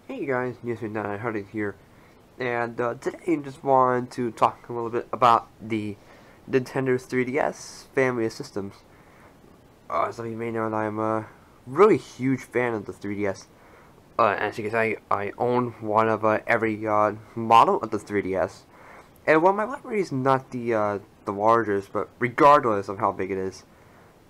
Hey guys, Newsman Harding here, and today I just wanted to talk a little bit about the Nintendo 3DS family of systems. Some of you may know that I'm a really huge fan of the 3DS. As you can see, I own one of every model of the 3DS, and while my library is not the largest, but regardless of how big it is,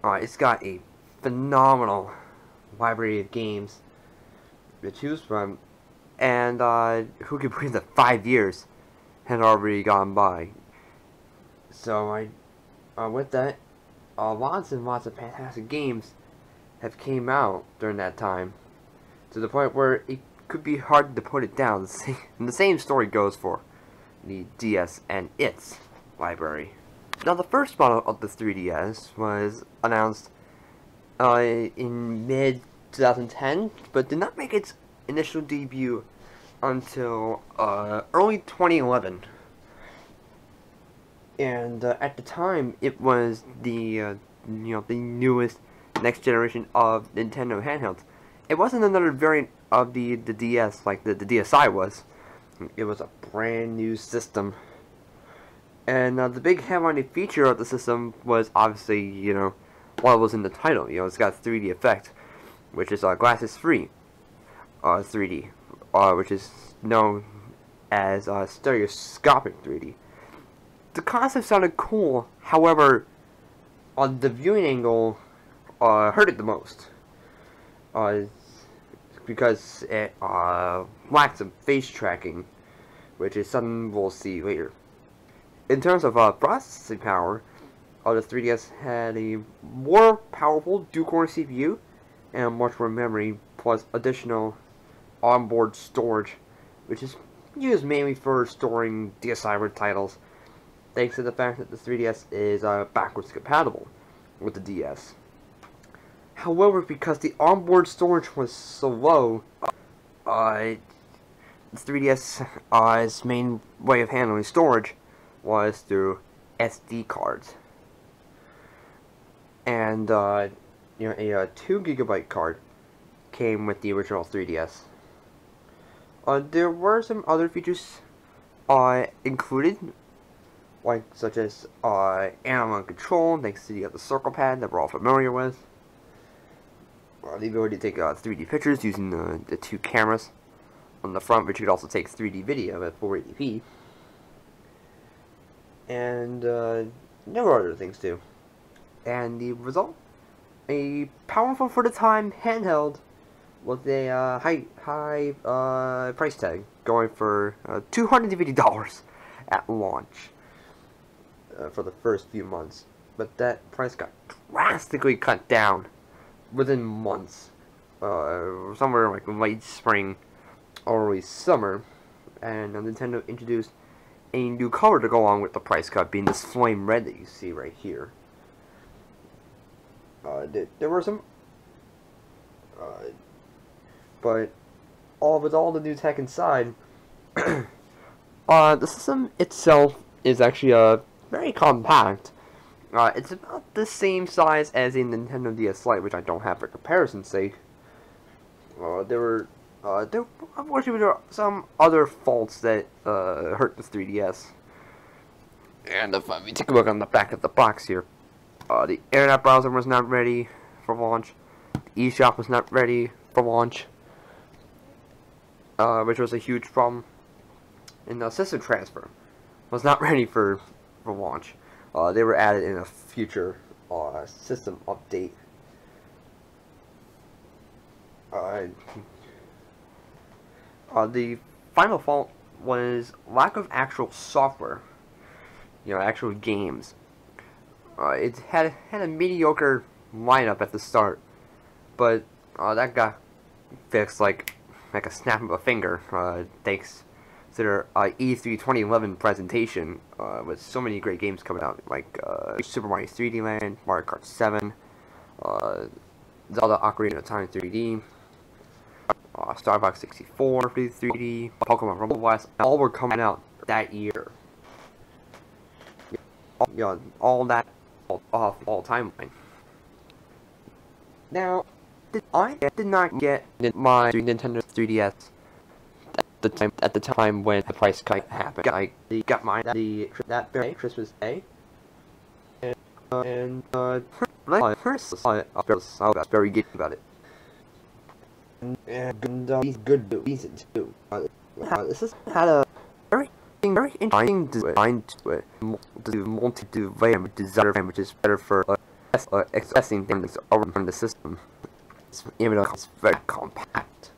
it's got a phenomenal library of games to choose from, and who can believe that 5 years had already gone by. So with that, lots and lots of fantastic games have came out during that time, to the point where it could be hard to put it down. And the same story goes for the DS and its library. Now, the first model of the 3DS was announced in mid 2010, but did not make its initial debut until early 2011. And at the time, it was the newest next generation of Nintendo handhelds. It wasn't another variant of the DS like the DSi was. It was a brand new system. And the big headlining feature of the system was obviously, what was in the title. It's got 3D effect, which is glasses free 3D, which is known as stereoscopic 3D. The concept sounded cool, however, on the viewing angle hurt it the most, because it lacks some face tracking, which is something we'll see later. In terms of processing power, the 3DS had a more powerful dual-core CPU and much more memory, plus additional onboard storage, which is used mainly for storing DSi titles, thanks to the fact that the 3DS is backwards compatible with the DS. However, because the onboard storage was so low, the 3DS's main way of handling storage was through SD cards. And a 2GB card came with the original 3DS. There were some other features included, such as analog control, thanks to the circle pad that we're all familiar with. The ability to take 3D pictures using the two cameras on the front, but you could also take 3D video at 480p. And there were other things too. And the result? A powerful for the time handheld with a high price tag, going for $250 at launch for the first few months. But that price got drastically cut down within months, somewhere like late spring or early summer, and Nintendo introduced a new color to go along with the price cut, being this flame red that you see right here. There were some, but with all the new tech inside, the system itself is actually very compact. It's about the same size as a Nintendo DS Lite, which I don't have for comparison's sake. There unfortunately there are some other faults that hurt the 3DS. And if we take a look on the back of the box here, the internet browser was not ready for launch. The eShop was not ready for launch, which was a huge problem. And the system transfer was not ready for launch. They were added in a future system update. The final fault was lack of actual software, actual games. It had a mediocre lineup at the start, but that got fixed like a snap of a finger, thanks to their E3 2011 presentation, with so many great games coming out, like Super Mario 3D Land, Mario Kart 7, Zelda Ocarina of Time 3D, Star Fox 64 3D, Pokemon Rumble Blast, all were coming out that year. All that off all timeline. Now, I did not get my Nintendo 3DS at the time when the price cut happened. I got mine that very Christmas Day, and personally, I was very good about it. And these good reasons too. This has had a very interesting design to it. Multi-layer design, which is better for accessing things around the system. Even though it's very compact.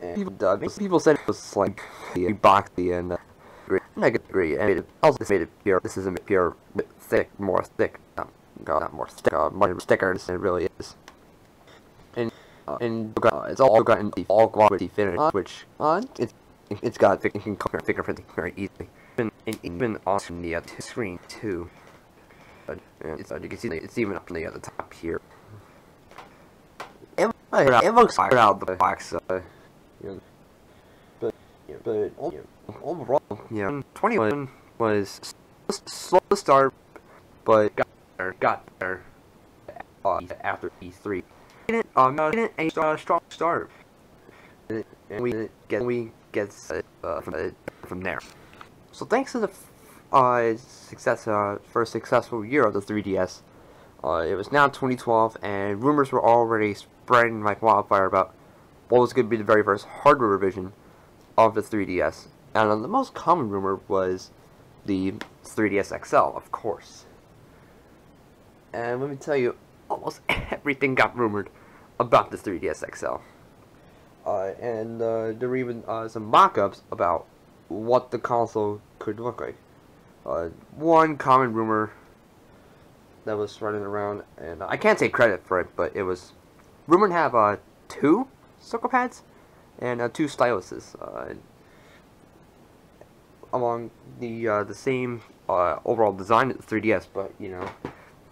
And people said it was like boxy and I agree. And it also made it pure. This isn't pure, thick, more thick. Not more thick, much thicker than it really is. And it's all gotten the all quality finish, which it's got fingerprinting very easily. Even on the screen too. But you can see it's even up near the top here. It looks like out the box, but overall, 21 was slow to start, but got better after E3. Didn't a strong start, and we get from there. So thanks to the first successful year of the 3DS, it was now 2012, and rumors were already spreading like wildfire about what was going to be the very first hardware revision of the 3DS. And the most common rumor was the 3DS XL, of course. And let me tell you, almost everything got rumored about the 3DS XL. And there were even some mock-ups about what the console could look like. One common rumor that was running around, and I can't take credit for it, but it was rumored to have 2 circle pads and 2 styluses along the same overall design of the 3DS, but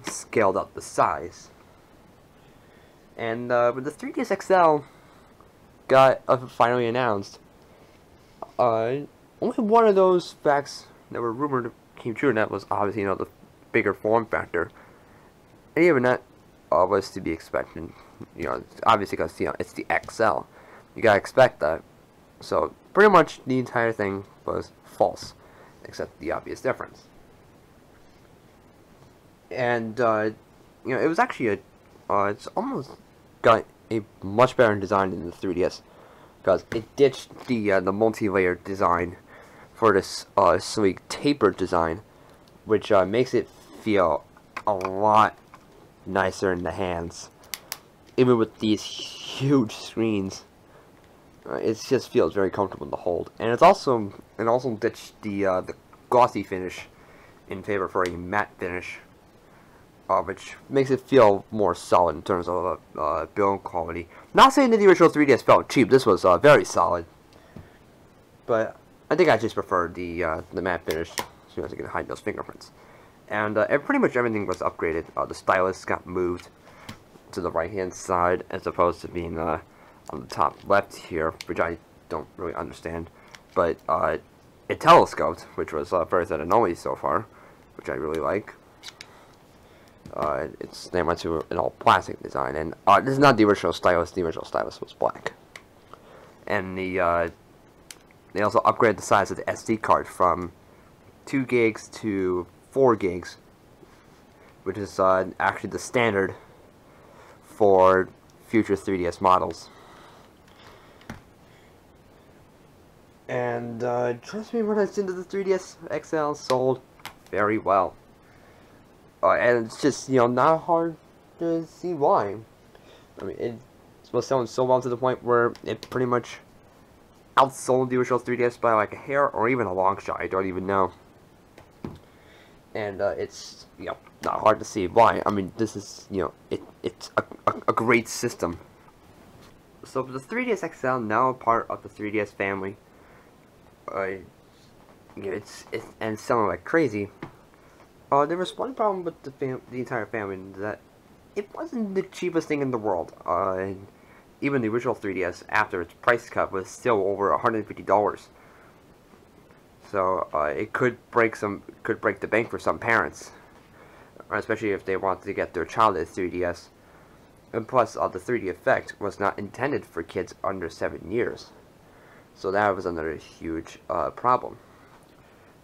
scaled up the size. And when the 3DS XL got finally announced, only one of those facts that were rumored came true, and that was obviously the bigger form factor. And even that was to be expected. Obviously because it's the XL. You gotta expect that. So pretty much the entire thing was false, except the obvious difference. And it was actually it's almost got a much better design than the 3DS, because it ditched the multi-layer design for this sleek tapered design, which makes it feel a lot nicer in the hands. Even with these huge screens, it just feels very comfortable to hold. And it also ditched the glossy finish in favor for a matte finish, which makes it feel more solid in terms of build quality. Not saying that the original 3DS felt cheap. This was very solid, but I think I just prefer the matte finish, so as you can hide those fingerprints. And pretty much everything was upgraded. The stylus got moved to the right-hand side as opposed to being on the top left here, which I don't really understand. But it telescoped, which was first and only so far, which I really like. They went to an all-plastic design, and this is not the original stylus. The original stylus was black. And they also upgraded the size of the SD card from 2 gigs to 4 gigs, which is actually the standard for future 3DS models. And trust me when I said that the 3DS XL sold very well. And it's just, not hard to see why. I mean, it was selling so well to the point where it pretty much outsold the original 3DS by like a hair or even a long shot. I don't even know. And it's not hard to see why. I mean, this is it's a great system. So the 3DS XL, now a part of the 3DS family, it's selling like crazy. There was one problem with the entire family, that it wasn't the cheapest thing in the world. Even the original 3DS, after its price cut, was still over $150. So it could break the bank for some parents, especially if they want to get their child a 3DS. And plus, the 3D effect was not intended for kids under 7 years. So that was another huge problem.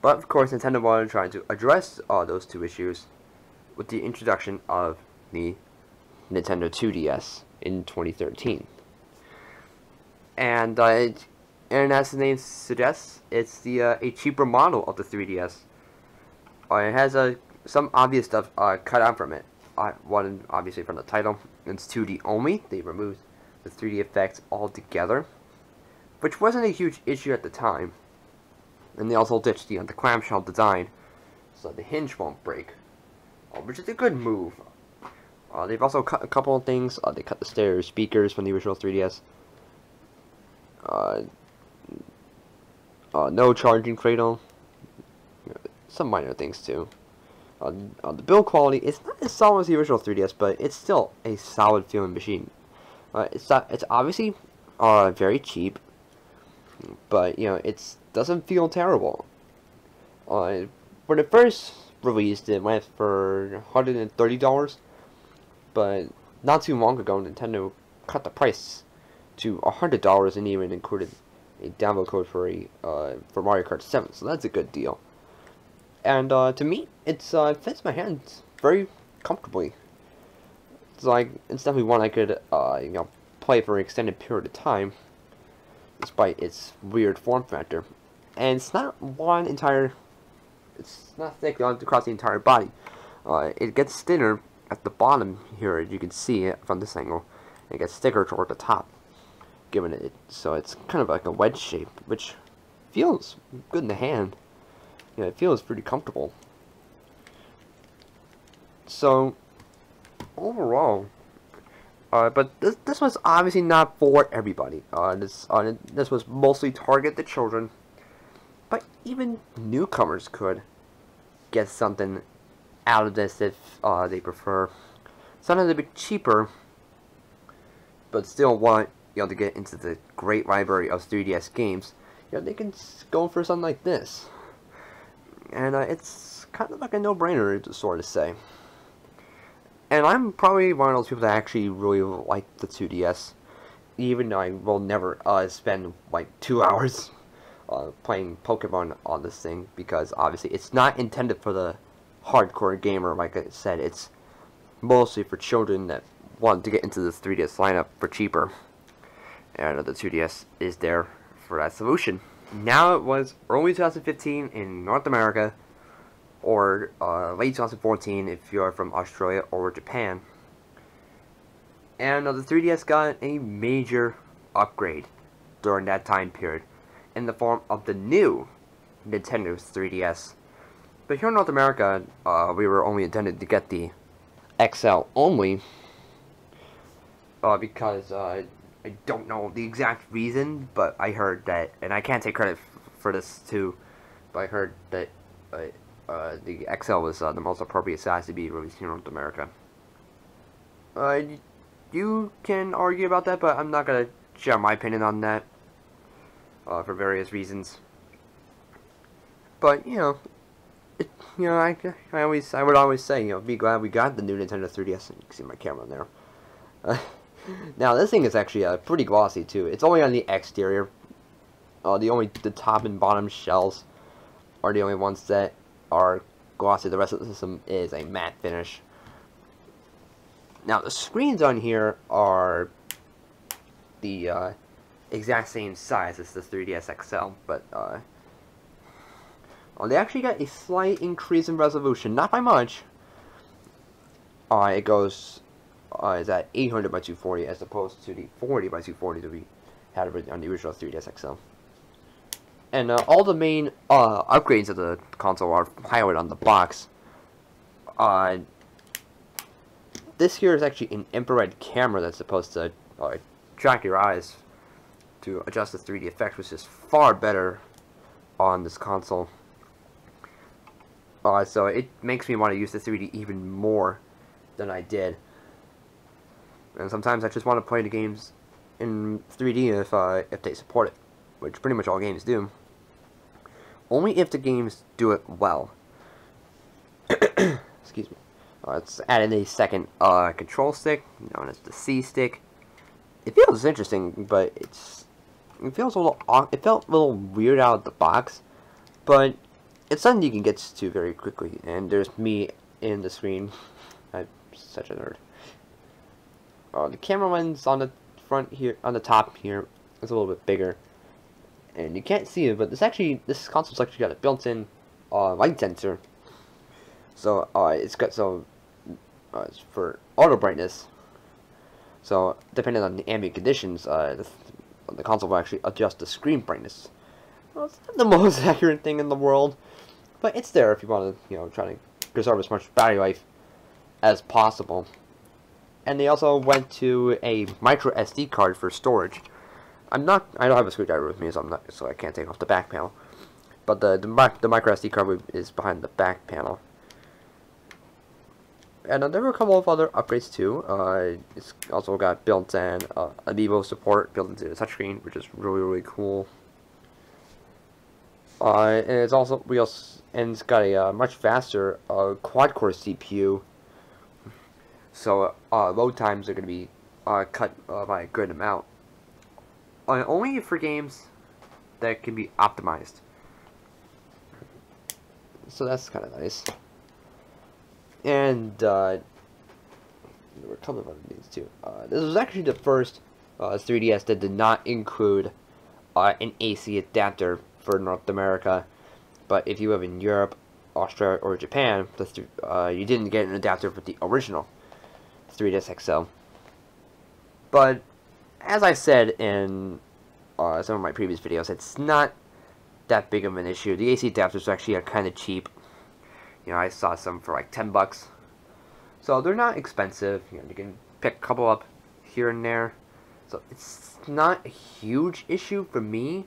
But of course, Nintendo wanted to try to address those two issues with the introduction of the Nintendo 2DS in 2013. And as the name suggests, it's a cheaper model of the 3DS. It has some obvious stuff cut out from it. One, obviously, from the title. It's 2D only. They removed the 3D effects altogether, which wasn't a huge issue at the time. And they also ditched the clamshell design, so the hinge won't break, which is a good move. They've also cut a couple of things. They cut the stereo speakers from the original 3DS. No charging cradle. Some minor things too. The build quality is not as solid as the original 3DS, but it's still a solid feeling machine. It's obviously very cheap, but it doesn't feel terrible. When it first released, it went for $130, but not too long ago, Nintendo cut the price to $100 and even included a download code for Mario Kart 7, so that's a good deal. And to me, it fits my hands very comfortably. It's definitely one I could play for an extended period of time, despite its weird form factor. And it's not it's not thick across the entire body. It gets thinner at the bottom here, as you can see it from this angle. It gets thicker toward the top, giving it so it's kind of like a wedge shape, which feels good in the hand. It feels pretty comfortable. So overall, but this was obviously not for everybody. This was mostly targeted to children, but even newcomers could get something out of this if they prefer something a bit cheaper, but still want to get into the great library of 3DS games. They can go for something like this. And it's kind of like a no-brainer, to sort of say. And I'm probably one of those people that actually really like the 2DS, even though I will never spend like 2 hours playing Pokemon on this thing, because obviously it's not intended for the hardcore gamer. Like I said, it's mostly for children that want to get into this 3DS lineup for cheaper. And the 2DS is there for that solution. Now it was early 2015 in North America, or late 2014 if you're from Australia or Japan. And the 3DS got a major upgrade during that time period in the form of the new Nintendo 3DS. But here in North America, we were only intended to get the XL only, because I don't know the exact reason, but I heard that, and I can't take credit for this too, but I heard that the XL was the most appropriate size to be released here in North America. You can argue about that, but I'm not gonna share my opinion on that for various reasons. But I would always say, be glad we got the new Nintendo 3DS. And you can see my camera there. Now this thing is actually pretty glossy too. It's only on the exterior. The top and bottom shells are the only ones that are glossy. The rest of the system is a matte finish. Now the screens on here are the exact same size as the 3DS XL, but they actually got a slight increase in resolution, not by much. It goes is at 800 by 240 as opposed to the 40 by 240 that we had on the original 3DS XL. And all the main upgrades of the console are highlighted on the box. This here is actually an infrared camera that's supposed to track your eyes to adjust the 3D effects, which is far better on this console. So it makes me want to use the 3D even more than I did. And sometimes I just want to play the games in 3D if they support it, which pretty much all games do. Only if the games do it well. Excuse me. Let's add in a second control stick, known as the C stick. It feels interesting, but it's it feels a little it felt a little weird out of the box, but it's something you can get to very quickly. And there's me in the screen. I'm such a nerd. The camera lens on the front here, on the top here, is a little bit bigger, and you can't see it, but this console's actually got a built-in light sensor. So it's got it's for auto brightness. So depending on the ambient conditions, the console will actually adjust the screen brightness. Well, it's not the most accurate thing in the world, but it's there if you want to, try to preserve as much battery life as possible. And they also went to a micro SD card for storage. I don't have a screwdriver with me, so I can't take off the back panel. But the micro SD card is behind the back panel. And there were a couple of other upgrades too. It's also got built-in Amiibo support built into the touchscreen, which is really cool. And it's got a much faster quad-core CPU. So load times are going to be cut by a good amount. Only for games that can be optimized. So that's kind of nice. And there were a couple of other things too. This was actually the first 3DS that did not include an AC adapter for North America. But if you live in Europe, Australia, or Japan, you didn't get an adapter for the original 3DS XL. But as I said in some of my previous videos, it's not that big of an issue. The AC adapters actually are kind of cheap. I saw some for like $10. So they're not expensive. You can pick a couple up here and there. So it's not a huge issue for me.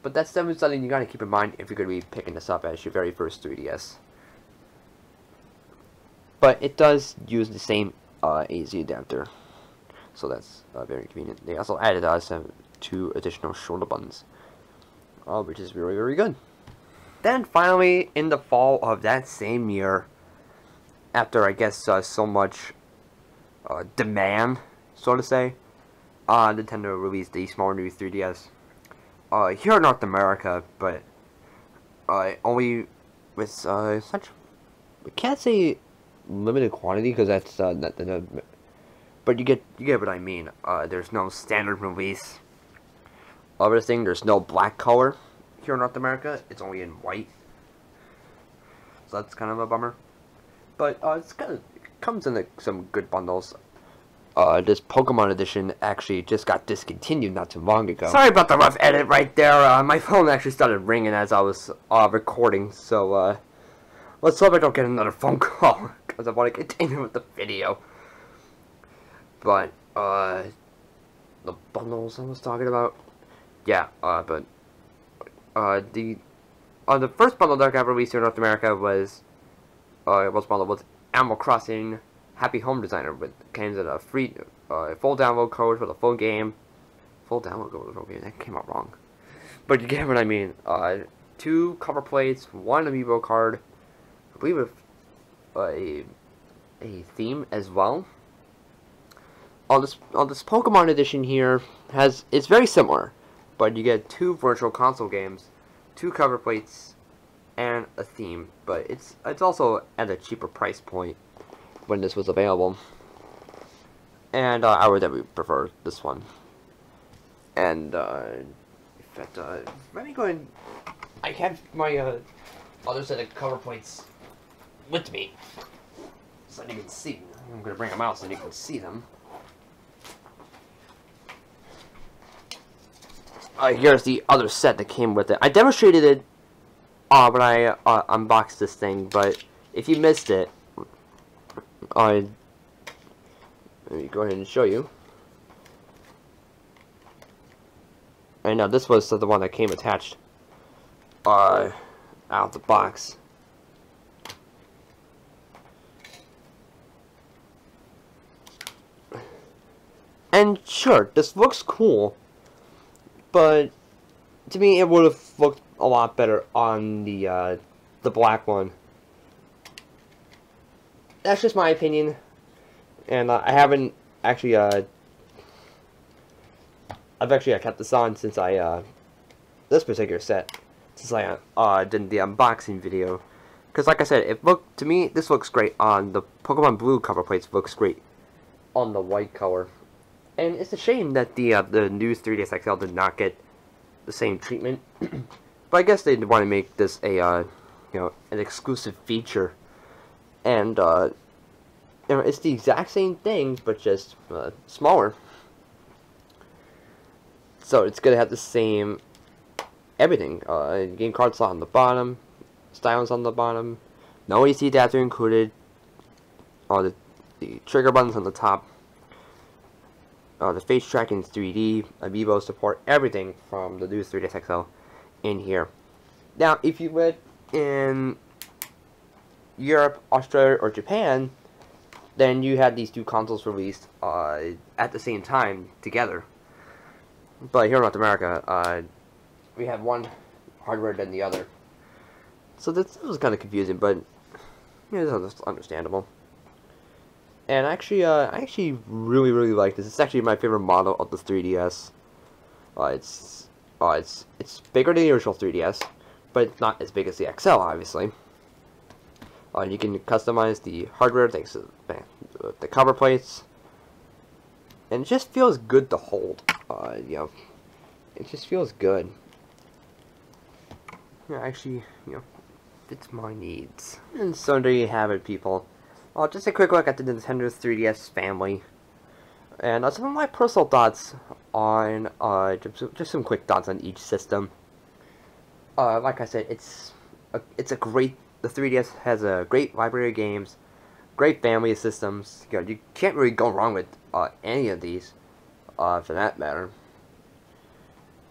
But that's definitely something you gotta keep in mind if you're gonna be picking this up as your very first 3DS. But it does use the same AC adapter. So that's very convenient. They also added some 2 additional shoulder buttons. Which is very good. Then finally, in the fall of that same year, after I guess so much demand, so to say, Nintendo released the small new 3DS here in North America, but only with such, we can't say limited quantity because that's but you get what I mean. There's no standard release of this thing. There's no black color here in North America. It's only in white, so that's kind of a bummer. But it comes in some good bundles. This Pokemon edition actually just got discontinued not too long ago. Sorry about the rough edit right there. My phone actually started ringing as I was recording, so let's hope I don't get another phone call because I want to continue with the video. But the bundles I was talking about, yeah. But the first bundle that got released here in North America was bundled with Animal Crossing Happy Home Designer, with came in a free full download code for the full game. Full download code for the full game. That came out wrong, but you get what I mean. 2 cover plates, 1 amiibo card, I believe with a theme as well. On this Pokemon edition here it's very similar, but you get 2 virtual console games, 2 cover plates, and a theme. But it's also at a cheaper price point when this was available, and I would definitely prefer this one. And in fact, let me go ahead. I have my other set of cover plates with me, so you can see. I'm gonna bring them out so you can see them. Here's the other set that came with it. I demonstrated it when I unboxed this thing, but if you missed it, let me go ahead and show you. And now this was the one that came attached out of the box. And sure, this looks cool, but to me it would have looked a lot better on the black one. That's just my opinion, and I haven't actually I've actually kept this on since I this particular set since I did the unboxing video. Because like I said, to me this looks great on the Pokemon Blue cover plates. Looks great on the white color, and it's a shame that the new 3DS XL did not get the same treatment. But I guess they want to make this a an exclusive feature, and it's the exact same thing but just smaller. So it's gonna have the same everything. Game card slot on the bottom, stylus on the bottom, no AC adapter included. The trigger buttons on the top. The face tracking 3D, Amiibo support, everything from the new 3DS XL in here. Now, if you live in Europe, Australia, or Japan, then you had these two consoles released at the same time together. But here in North America, we have one hardware than the other. So this was kind of confusing, but it's understandable. And I actually really like this. It's actually my favorite model of the 3DS. It's bigger than the original 3DS, but it's not as big as the XL, obviously. You can customize the hardware thanks to the cover plates, and it just feels good to hold. It just feels good. Actually, fits my needs. And so there you have it, people. Just a quick look at the Nintendo 3DS family, and some of my personal thoughts on just some quick thoughts on each system. Like I said, the 3DS has a great library of games, great family of systems. You can't really go wrong with any of these, for that matter.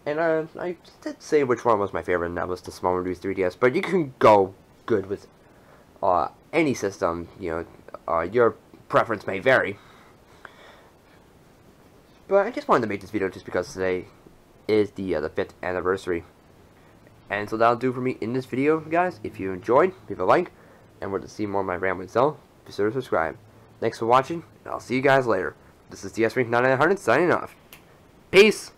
And I did say which one was my favorite, and that was the small reduced 3DS. But you can go good with any system. Your preference may vary. But I just wanted to make this video just because today is the 5th anniversary. And so that'll do for me in this video, guys. If you enjoyed, leave a like, and want to see more of my rambling self, be sure to subscribe. Thanks for watching, and I'll see you guys later. This is DS9900 signing off. Peace!